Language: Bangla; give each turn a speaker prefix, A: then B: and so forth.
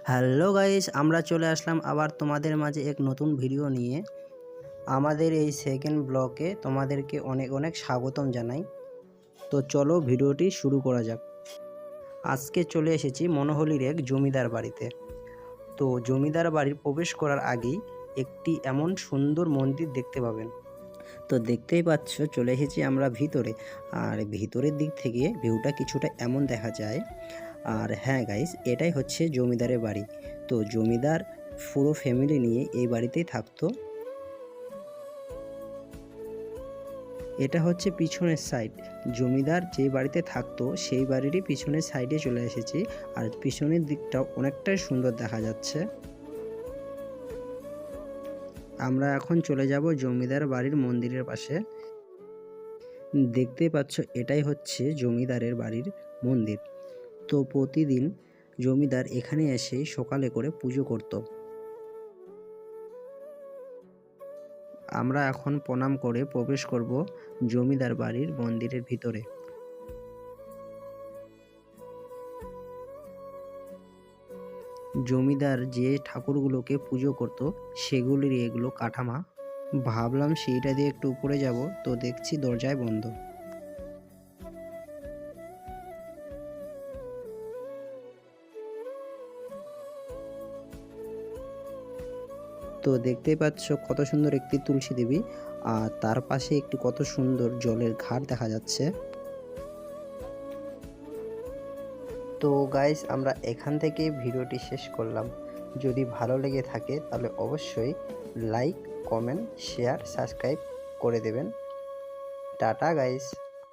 A: হ্যালো গাইস, আমরা চলে আসলাম আবার তোমাদের মাঝে এক নতুন ভিডিও নিয়ে। আমাদের এই সেকেন্ড ব্লকে তোমাদেরকে অনেক অনেক স্বাগতম জানাই। তো চলো ভিডিওটি শুরু করা যাক। আজকে চলে এসেছি মনোহলির এক জমিদার বাড়িতে। তো জমিদার বাড়ির প্রবেশ করার আগেই একটি এমন সুন্দর মন্দির দেখতে পাবেন। তো দেখতেই পাচ্ছ চলে এসেছি আমরা ভিতরে, আর ভিতরের দিক থেকে ভিউটা কিছুটা এমন দেখা যায়। আর হ্যাঁ গাইস, এটাই হচ্ছে জমিদারের বাড়ি। তো জমিদার পুরো ফ্যামিলি নিয়ে এই বাড়িতেই থাকতো। এটা হচ্ছে পিছনের সাইড, জমিদার যে বাড়িতে থাকতো সেই বাড়িরই পিছনের সাইডে চলে এসেছি। আর পিছনের দিকটা অনেকটাই সুন্দর দেখা যাচ্ছে। আমরা এখন চলে যাব জমিদার বাড়ির মন্দিরের পাশে। দেখতেই পাচ্ছ এটাই হচ্ছে জমিদারের বাড়ির মন্দির। তো প্রতিদিন জমিদার এখানে এসে সকালে করে পুজো করত। আমরা এখন প্রণাম করে প্রবেশ করব জমিদার বাড়ির মন্দিরের ভিতরে। জমিদার যে ঠাকুরগুলোকে পুজো করত সেগুলির এগুলো কাঠামা। ভাবলাম সেইটা দিয়ে একটু উপরে যাব, তো দেখছি দরজায় বন্ধ। তো দেখতেই পাচ্ছ কত সুন্দর একটি তুলসী দেবী, আর তার পাশে একটি কত সুন্দর জলের ঘাট দেখা যাচ্ছে। তো গাইস, আমরা এখান থেকে ভিডিওটি শেষ করলাম। যদি ভালো লেগে থাকে তাহলে অবশ্যই লাইক, কমেন্ট, শেয়ার, সাবস্ক্রাইব করে দেবেন। Tata guys.